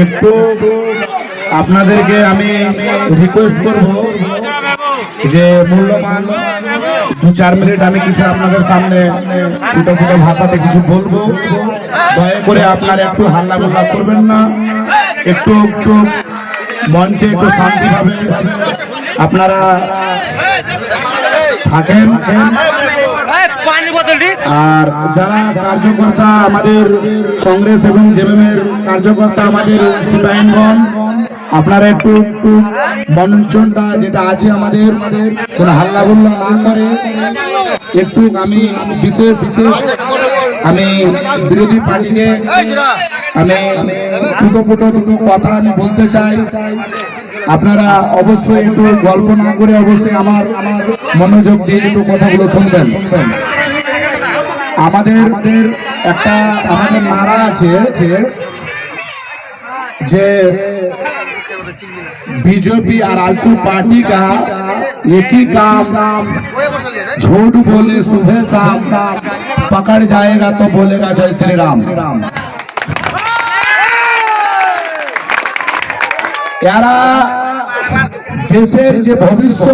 একটু আপনাদেরকে আমি রিকোয়েস্ট করব যে মূল্যবান 2-4 মিনিট আমি কিছু আপনাদের সামনে ফুটো ফুটো ভাষাতে কিছু বলবো। দয়া করে আপনারা একটু হাল্লা গোল্লা করবেন না, একটু একটু মঞ্চে একটু শান্তিভাবে আপনারা থাকেন। আর যারা কার্যকর্তা আমাদের কংগ্রেস এবং জেএমএম কার্যকর্তা আমাদের সিপাহীগণ, আপনারা একটু একটু মঞ্চটা যেটা আছে আমাদের কোনো হাল্লা গোল্লা না করে একটু আমি বিশেষ আমি বিরোধী পার্টিকে আমি দুটো কথা আমি বলতে চাই। আপনারা অবশ্যই একটু গল্প না করে অবশ্যই আমার মনোযোগ দিয়ে একটু কথাগুলো শুনবেন। আমাদের একটা আমাদের নারা আছে যে बीजेपी और आजसू पार्टी का एक ही काम, झूठ बोले सुबह शाम, पकड़ जाएगा तो बोलेगा जय श्री राम। यारा देशेर जे भविष्य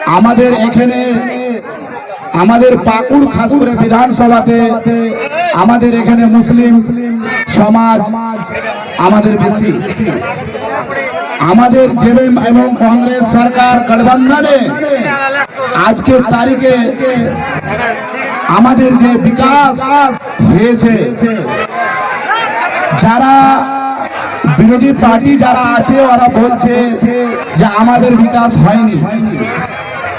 आमादेर एखाने आमादेर पाकुड़ खास करे विधानसभाते आमादेर एखाने मुस्लिम समाज आमादेर बेशी आमादेर जेएमएम एवं कांग्रेस सरकार गठबंधने आज के तारीखे आमादेर जे विकास হয়েছে যারা বিরোধী পার্টি যারা আছে ওরা বলছে যে আমাদের বিকাশ হয়নি।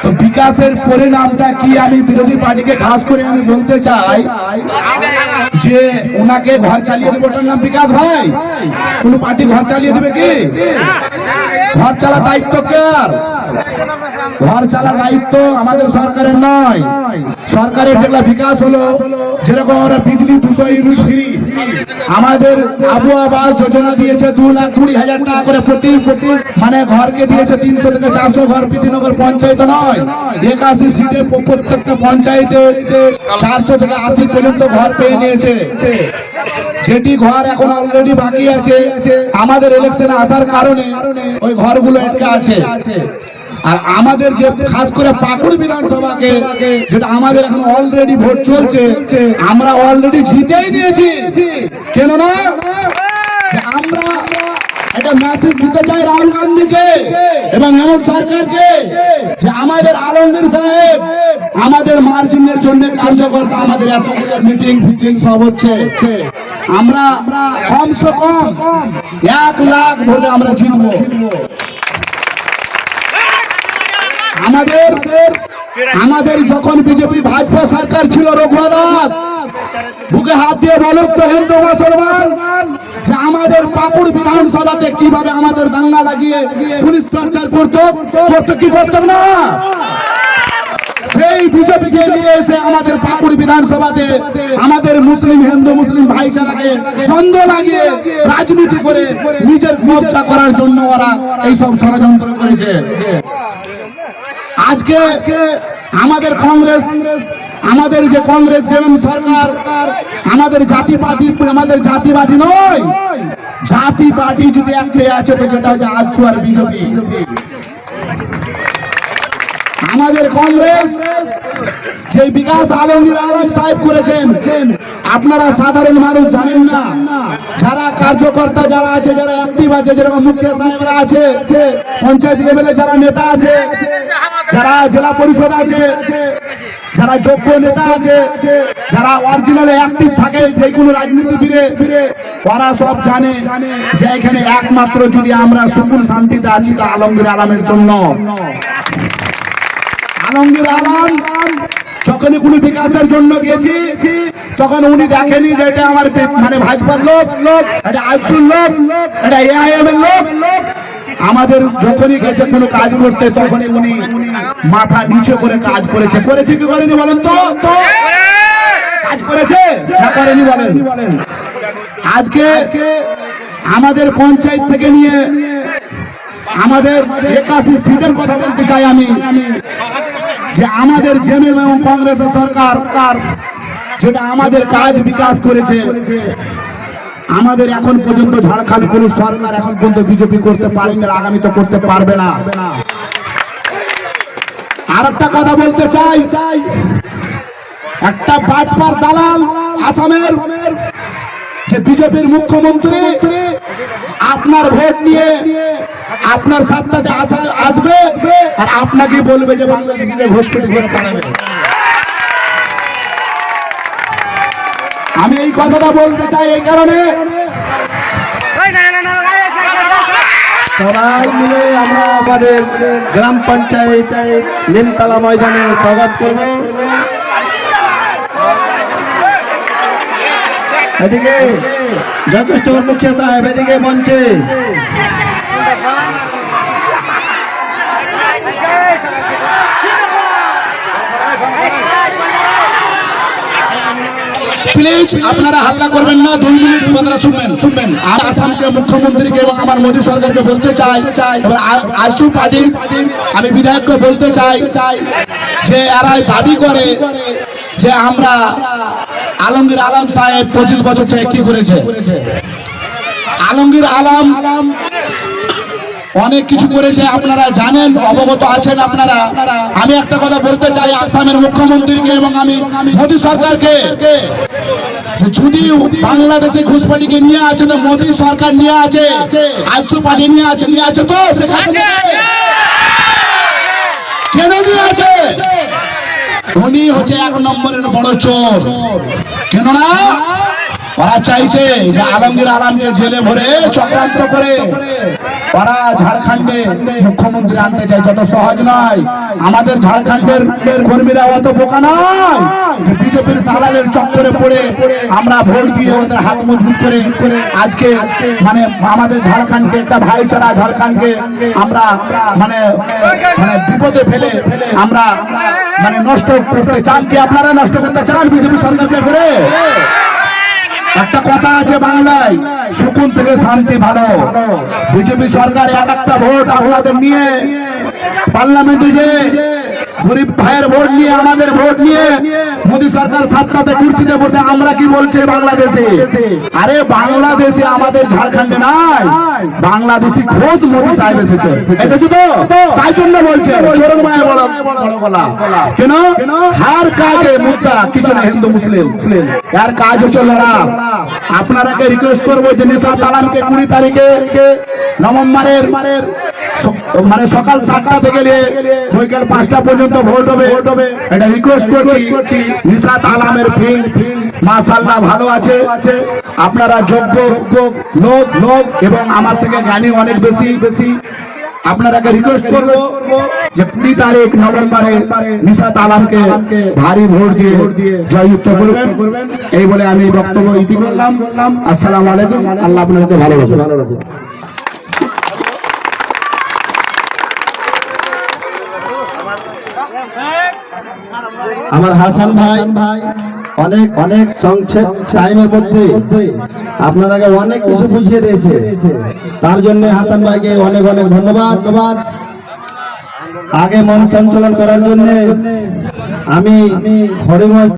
তো বিকাশের পরিণামটা কি আমি বিরোধী পার্টিকে খাস করে আমি বলতে চাই যে ওনাকে ঘর চালিয়ে দেবে ওটার নাম বিকাশ ভাই? কোন পার্টি ঘর চালিয়ে দেবে কি? ঘর চালার দায়িত্ব কার? ঘর চালার দায়িত্ব আমাদের সরকারের নয়। সরকারের যেগুলা বিকাশ হলো যেরকম আমরা বিজলি 200 ইউনিট ফ্রি, আমাদের আবু আবাস যোজনা দিয়েছে 2,20,000 টাকা করে প্রতি মানে ঘরকে দিয়েছে 300 থেকে 400 ঘর প্রীতিনগর পঞ্চায়েত নয় 81 সিটে প্রত্যেকটা পঞ্চায়েতে 400 থেকে 80 পর্যন্ত ঘর পেয়ে নিয়েছে। যেটি ঘর এখন অলরেডি বাকি আছে আমাদের ইলেকশনে আসার কারণে ওই ঘরগুলো আটকে আছে। আর আমাদের যে খাস করে পাকুড় বিধানসভাকে যেটা আমাদের এখন অলরেডি ভোট চলছে আমরা অলরেডি জিতেই নিয়েছি। কেন না আমরা এটা মেসেজ দিতে চাই রাহুল গান্ধীকে এবং এমন সরকারকে যে আমাদের আলমগীর সাহেব আমাদের মার্জিনের জন্য কার্যকর্তা আমাদের এতগুলো মিটিং ফিটিং সব হচ্ছে আমরা কমসে কম 1 লাখ ভোটে আমরা জিতবো। আমাদের যখন বিজেপি ভাজপা সরকার ছিল রঘুনাথ বুকে হাত দিয়ে বলো তো হিন্দু মুসলমান যে আমাদের পাকুড় বিধানসভাতে কিভাবে আমাদের দাঙ্গা লাগিয়ে পুলিশ টর্চার করতো কি করতাম না? সেই বিজেপিকে নিয়ে এসে আমাদের পাকুড় বিধানসভাতে আমাদের মুসলিম হিন্দু মুসলিম ভাইচারাকে দ্বন্দ্ব লাগিয়ে রাজনীতি করে নিজের কবজা করার জন্য ওরা এইসব ষড়যন্ত্র করেছে। আজকে আমাদের কংগ্রেস আমাদের যে কংগ্রেস জেএমএম সরকার আমাদের জাতিবাদী নয়, জাতি পার্টি যদি একটাই আছে তো যেটা হচ্ছে আজসু আর বিজেপি। আমাদের কংগ্রেস যে বিকাশ আলমগীর আলম সাহেব করেছেন আপনারা সাধারণ মানুষ জানেন না। যারা কার্যকর্তা যারা আছে যারা অ্যাক্টিভ আছে যেরকম মুখিয়া সাহেবরা আছে পঞ্চায়েত লেভেলে যারা নেতা আছে যারা জেলা পরিষদ আছে যারা যোগ্য নেতা আছে যারা অরিজিনালে অ্যাক্টিভ থাকে যে কোনো রাজনীতিবিদে ওরা সব জানে যে এখানে একমাত্র যদি আমরা সুকুন শান্তিতে আছি তা আলমগীর আলমের জন্য। আলমগীর আলম যখনই কোনো বিকাশের জন্য গেছি তখন উনি দেখেনি যে এটা আমার মানে ভাজপার লোক, এটা আজসুর লোক, এটা এআইএম এর লোক। আমাদের যখনই গেছে কোনো কাজ করতে তখনই উনি মাথা নিচে করে কাজ করেছে কি করেনি বলেন তো? কাজ করেছে না করেনি বলেন? আজকে আমাদের পঞ্চায়েত থেকে নিয়ে আমাদের 81 সিটের কথা বলতে চাই আমি যে আমাদের জেএমএম এবং কংগ্রেসের সরকার যেটা আমাদের কাজ বিকাশ করেছে। আমাদের এখন পর্যন্ত ঝাড়খণ্ড কোন সরকার এখন পর্যন্ত বিজেপি করতে পারেনি, আগামী তো করতে পারবে না। আর একটা কথা বলতে চাই, একটা বাটপার দালাল আসামের যে বিজেপির মুখ্যমন্ত্রী আপনার ভোট নিয়ে আপনার সাথে আসবে আর আপনাকে বলবে যে বাংলাদেশে ভোট করে পাঠাবে। আমি এই কথাটা বলতে চাই এই কারণে সবাই মিলে আমরা আমাদের গ্রাম পঞ্চায়েত নিমতলা ময়দানে স্বাগত করব। এদিকে যথেষ্ট মুখিয়া সাহেব, এদিকে মঞ্চে প্লিজ আপনারা হাল্লা করবেন না, 2 মিনিট কথাটা শুনবেন। আর আসামকে মুখ্যমন্ত্রীকে এবং আমার মোদী সরকারকে বলতে চাই, এবার আলসু পার্টির আমি বিধায়ককে বলতে চাই যে এরাই দাবি করে যে আমরা আলমগীর আলম সাহেব 25 বছর থেকে কি করেছে। আলমগীর আলম অনেক কিছু করেছে, আপনারা জানেন, অবগত আছেন আপনারা। আমি একটা কথা বলতে চাই আসামের মুখ্যমন্ত্রীকে এবং আমি মোদী সরকারকে, যদি বাংলাদেশে ঘুষপাটিকে নিয়ে আছে তো মোদী সরকার নিয়ে আছে, আলসু পার্টি নিয়ে আছে তো কেন নিয়ে আছে? উনি হচ্ছে 1 নম্বরের বড় চোর। কেন না? ওরা চাইছে যে আলমগীর আলমকে জেলে ভরে চক্রান্ত করে ওরা ঝাড়খণ্ডে মুখ্যমন্ত্রী আনতে চাইছে। অত সহজ নয়। আমাদের ঝাড়খণ্ডের কর্মীরা অত বোকা নয় যে বিজেপির দালালের চক্করে পড়ে আমরা ভোট দিয়ে ওদের হাত মজবুত করে আজকে মানে আমাদের ঝাড়খণ্ডকে একটা ভাইচারা ঝাড়খণ্ডকে আমরা মানে বিপদে ফেলে আমরা মানে নষ্ট করতে চান। কি আপনারা নষ্ট করতে চান বিজেপি সরকারকে করে? একটা কথা আছে বাংলায়, সুকুন থেকে শান্তি ভালো। বিজেপি সরকার একটা ভোট আপনাদের নিয়ে পার্লামেন্টে যে গরিব ভাইয়ের ভোট নিয়ে আমাদের ভোট নিয়ে মোদী সরকার সাতটাতে কুর্সিতে বসে আমরা কি বলছে বাংলাদেশে? আরে বাংলাদেশে আমাদের ঝাড়খণ্ডে নাই, বাংলাদেশি খোদ মোদী সাহেব এসেছে তো, তাই জন্য বলছে চোরের মায়ের বড় গলা। কেন? হার কাজে মুদ্রা কিছু না, হিন্দু মুসলিম এর কাজ হচ্ছে লড়া। আপনারাকে রিকোয়েস্ট করবো যে নিশাত আলমকে 20 তারিখে নভেম্বরের মানে সকাল 7টা থেকে বিকেল 5টা পর্যন্ত ভোট হবে, এটা রিকোয়েস্ট করছি। নিশাত আলমের ফিল্ড মাশাআল্লাহ ভালো আছে, আপনারা যোগ্য লোক এবং আমার থেকে জ্ঞানী অনেক বেশি। আপনারাকে রিকোয়েস্ট করবো যে 20 তারিখ নভেম্বরে নিশাত আলমকে ভারী ভোট দিয়ে জয়যুক্ত করবেন। এই বলে আমি বক্তব্য ইতি করলাম। আসসালামু আলাইকুম। আল্লাহ আপনাদেরকে ভালো রাখুন। আমার হাসান ভাই অনেক সংক্ষেপ টাইমের মধ্যে আপনারাকে অনেক কিছু বুঝিয়ে দিয়েছে, তার জন্য হাসান ভাইকে অনেক ধন্যবাদ। আগে মন সঞ্চালন করার জন্য আমি হরিময়